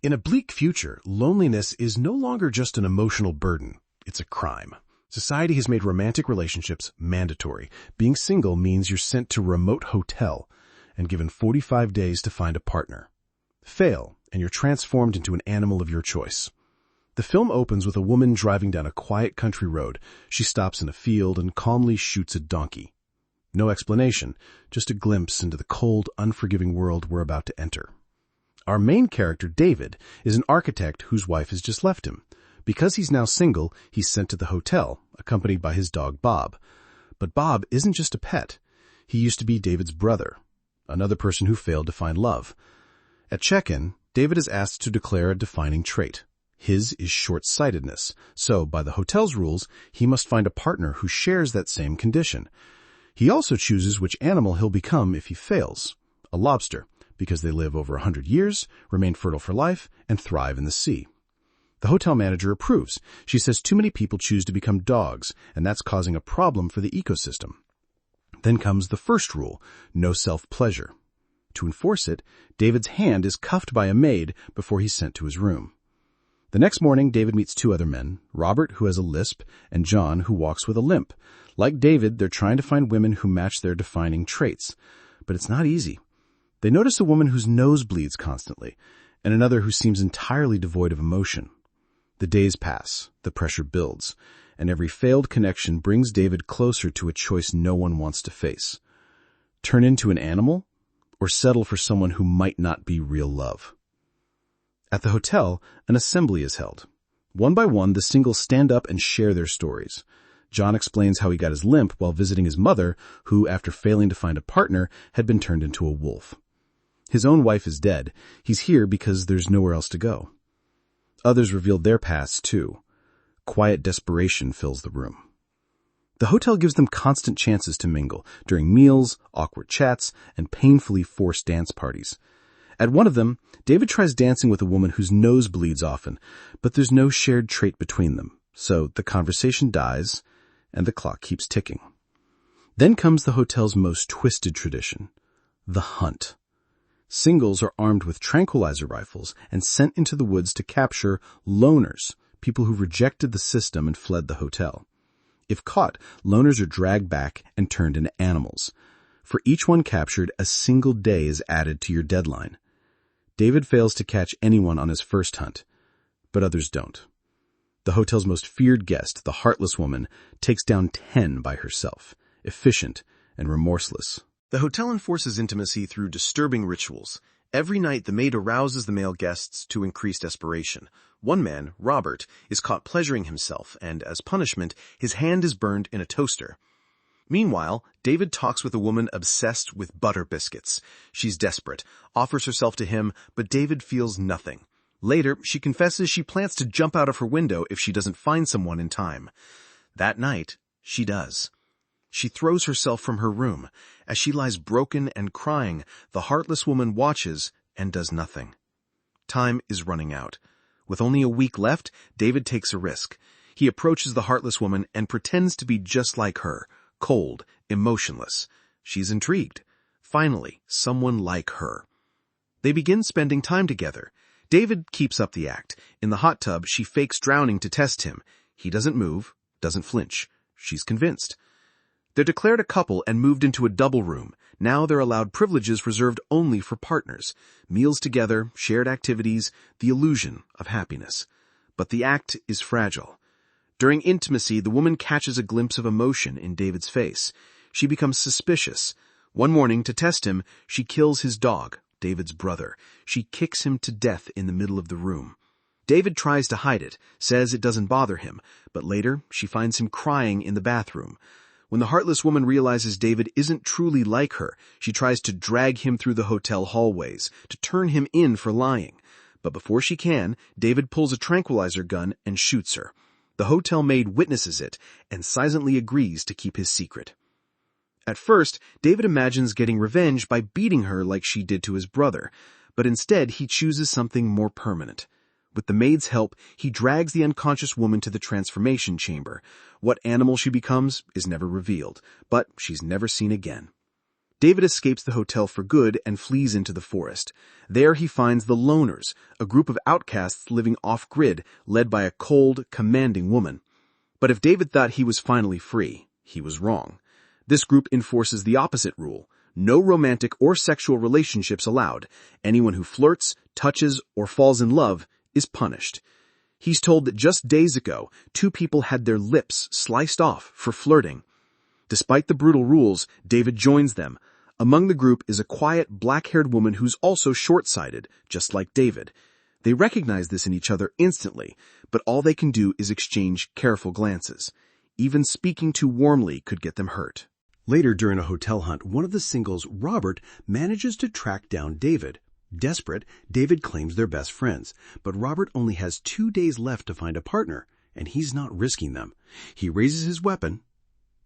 In a bleak future, loneliness is no longer just an emotional burden. It's a crime. Society has made romantic relationships mandatory. Being single means you're sent to a remote hotel and given 45 days to find a partner. Fail, and you're transformed into an animal of your choice. The film opens with a woman driving down a quiet country road. She stops in a field and calmly shoots a donkey. No explanation, just a glimpse into the cold, unforgiving world we're about to enter. Our main character, David, is an architect whose wife has just left him. Because he's now single, he's sent to the hotel, accompanied by his dog Bob. But Bob isn't just a pet. He used to be David's brother, another person who failed to find love. At check-in, David is asked to declare a defining trait. His is short-sightedness, so by the hotel's rules, he must find a partner who shares that same condition. He also chooses which animal he'll become if he fails. A lobster, because they live over 100 years, remain fertile for life, and thrive in the sea. The hotel manager approves. She says too many people choose to become dogs, and that's causing a problem for the ecosystem. Then comes the first rule, no self-pleasure. To enforce it, David's hand is cuffed by a maid before he's sent to his room. The next morning, David meets two other men, Robert, who has a lisp, and John, who walks with a limp. Like David, they're trying to find women who match their defining traits. But it's not easy. They notice a woman whose nose bleeds constantly, and another who seems entirely devoid of emotion. The days pass, the pressure builds, and every failed connection brings David closer to a choice no one wants to face. Turn into an animal, or settle for someone who might not be real love? At the hotel, an assembly is held. One by one, the singles stand up and share their stories. John explains how he got his limp while visiting his mother, who, after failing to find a partner, had been turned into a wolf. His own wife is dead. He's here because there's nowhere else to go. Others revealed their pasts, too. Quiet desperation fills the room. The hotel gives them constant chances to mingle, during meals, awkward chats, and painfully forced dance parties. At one of them, David tries dancing with a woman whose nose bleeds often, but there's no shared trait between them, so the conversation dies, and the clock keeps ticking. Then comes the hotel's most twisted tradition, the hunt. Singles are armed with tranquilizer rifles and sent into the woods to capture loners, people who rejected the system and fled the hotel. If caught, loners are dragged back and turned into animals. For each one captured, a single day is added to your deadline. David fails to catch anyone on his first hunt, but others don't. The hotel's most feared guest, the heartless woman, takes down 10 by herself, efficient and remorseless. The hotel enforces intimacy through disturbing rituals. Every night, the maid arouses the male guests to increase desperation. One man, Robert, is caught pleasuring himself, and as punishment, his hand is burned in a toaster. Meanwhile, David talks with a woman obsessed with butter biscuits. She's desperate, offers herself to him, but David feels nothing. Later, she confesses she plans to jump out of her window if she doesn't find someone in time. That night, she does. She throws herself from her room. As she lies broken and crying, the heartless woman watches and does nothing. Time is running out. With only a week left, David takes a risk. He approaches the heartless woman and pretends to be just like her, cold, emotionless. She's intrigued. Finally, someone like her. They begin spending time together. David keeps up the act. In the hot tub, she fakes drowning to test him. He doesn't move, doesn't flinch. She's convinced. They're declared a couple and moved into a double room. Now they're allowed privileges reserved only for partners. Meals together, shared activities, the illusion of happiness. But the act is fragile. During intimacy, the woman catches a glimpse of emotion in David's face. She becomes suspicious. One morning, to test him, she kills his dog, David's brother. She kicks him to death in the middle of the room. David tries to hide it, says it doesn't bother him, but later she finds him crying in the bathroom. When the heartless woman realizes David isn't truly like her, she tries to drag him through the hotel hallways, to turn him in for lying. But before she can, David pulls a tranquilizer gun and shoots her. The hotel maid witnesses it and silently agrees to keep his secret. At first, David imagines getting revenge by beating her like she did to his brother, but instead he chooses something more permanent. With the maid's help, he drags the unconscious woman to the transformation chamber. What animal she becomes is never revealed, but she's never seen again. David escapes the hotel for good and flees into the forest. There he finds the Loners, a group of outcasts living off-grid, led by a cold, commanding woman. But if David thought he was finally free, he was wrong. This group enforces the opposite rule. No romantic or sexual relationships allowed. Anyone who flirts, touches, or falls in love is punished. He's told that just days ago, 2 people had their lips sliced off for flirting. Despite the brutal rules, David joins them. Among the group is a quiet, black-haired woman who's also short-sighted, just like David. They recognize this in each other instantly, but all they can do is exchange careful glances. Even speaking too warmly could get them hurt. Later, during a hotel hunt, one of the singles, Robert, manages to track down David. Desperate, David claims they're best friends, but Robert only has 2 days left to find a partner, and he's not risking them. He raises his weapon,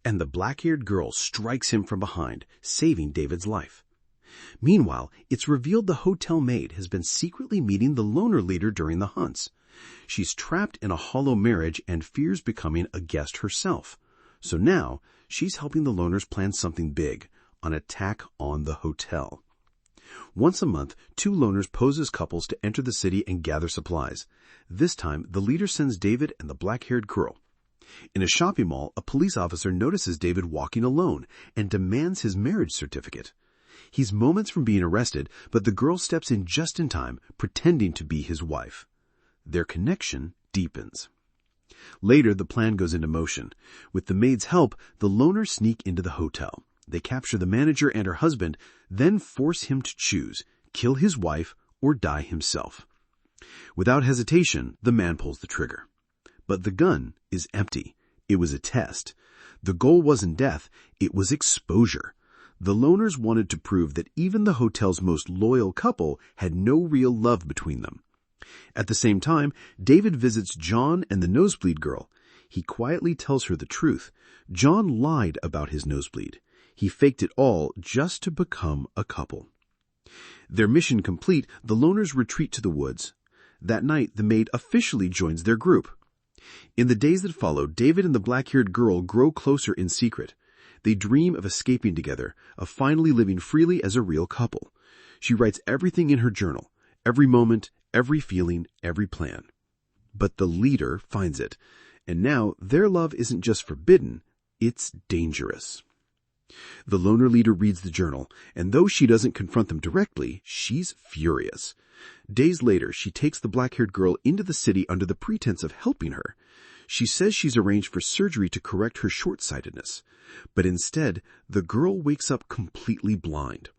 and the black-haired girl strikes him from behind, saving David's life. Meanwhile, it's revealed the hotel maid has been secretly meeting the loner leader during the hunts. She's trapped in a hollow marriage and fears becoming a guest herself. So now, she's helping the loners plan something big, an attack on the hotel. Once a month, 2 loners pose as couples to enter the city and gather supplies. This time, the leader sends David and the black-haired girl. In a shopping mall, a police officer notices David walking alone and demands his marriage certificate. He's moments from being arrested, but the girl steps in just in time, pretending to be his wife. Their connection deepens. Later, the plan goes into motion. With the maid's help, the loners sneak into the hotel. They capture the manager and her husband, then force him to choose, kill his wife or die himself. Without hesitation, the man pulls the trigger. But the gun is empty. It was a test. The goal wasn't death, it was exposure. The loners wanted to prove that even the hotel's most loyal couple had no real love between them. At the same time, David visits John and the nosebleed girl. He quietly tells her the truth. John lied about his nosebleed. He faked it all just to become a couple. Their mission complete, the loners retreat to the woods. That night, the maid officially joins their group. In the days that follow, David and the black-haired girl grow closer in secret. They dream of escaping together, of finally living freely as a real couple. She writes everything in her journal, every moment, every feeling, every plan. But the leader finds it, and now their love isn't just forbidden, it's dangerous. The loner leader reads the journal, and though she doesn't confront them directly, she's furious. Days later, she takes the black-haired girl into the city under the pretense of helping her. She says she's arranged for surgery to correct her short-sightedness. But instead, the girl wakes up completely blind.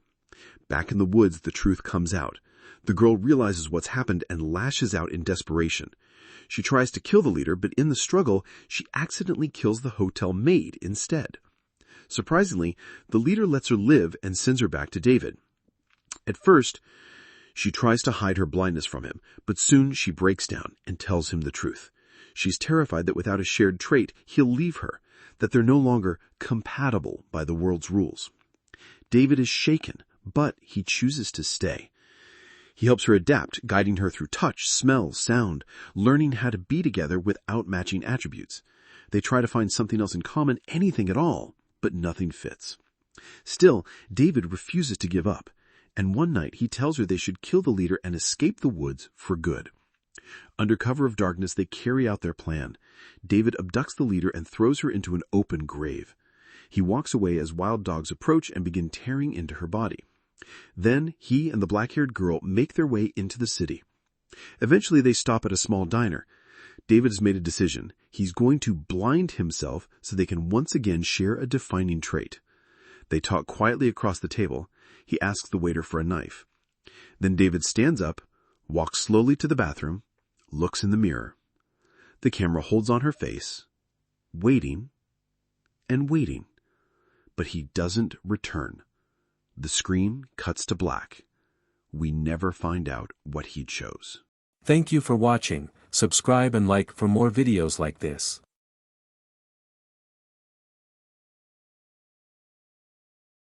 Back in the woods, the truth comes out. The girl realizes what's happened and lashes out in desperation. She tries to kill the leader, but in the struggle, she accidentally kills the hotel maid instead. Surprisingly, the leader lets her live and sends her back to David. At first, she tries to hide her blindness from him, but soon she breaks down and tells him the truth. She's terrified that without a shared trait, he'll leave her, that they're no longer compatible by the world's rules. David is shaken, but he chooses to stay. He helps her adapt, guiding her through touch, smell, sound, learning how to be together without matching attributes. They try to find something else in common, anything at all, but nothing fits. Still, David refuses to give up, and one night he tells her they should kill the leader and escape the woods for good. Under cover of darkness, they carry out their plan. David abducts the leader and throws her into an open grave. He walks away as wild dogs approach and begin tearing into her body. Then he and the black-haired girl make their way into the city. Eventually, they stop at a small diner. David has made a decision. He's going to blind himself so they can once again share a defining trait. They talk quietly across the table. He asks the waiter for a knife. Then David stands up, walks slowly to the bathroom, looks in the mirror. The camera holds on her face, waiting and waiting. But he doesn't return. The screen cuts to black. We never find out what he chose. Thank you for watching. Subscribe and like for more videos like this.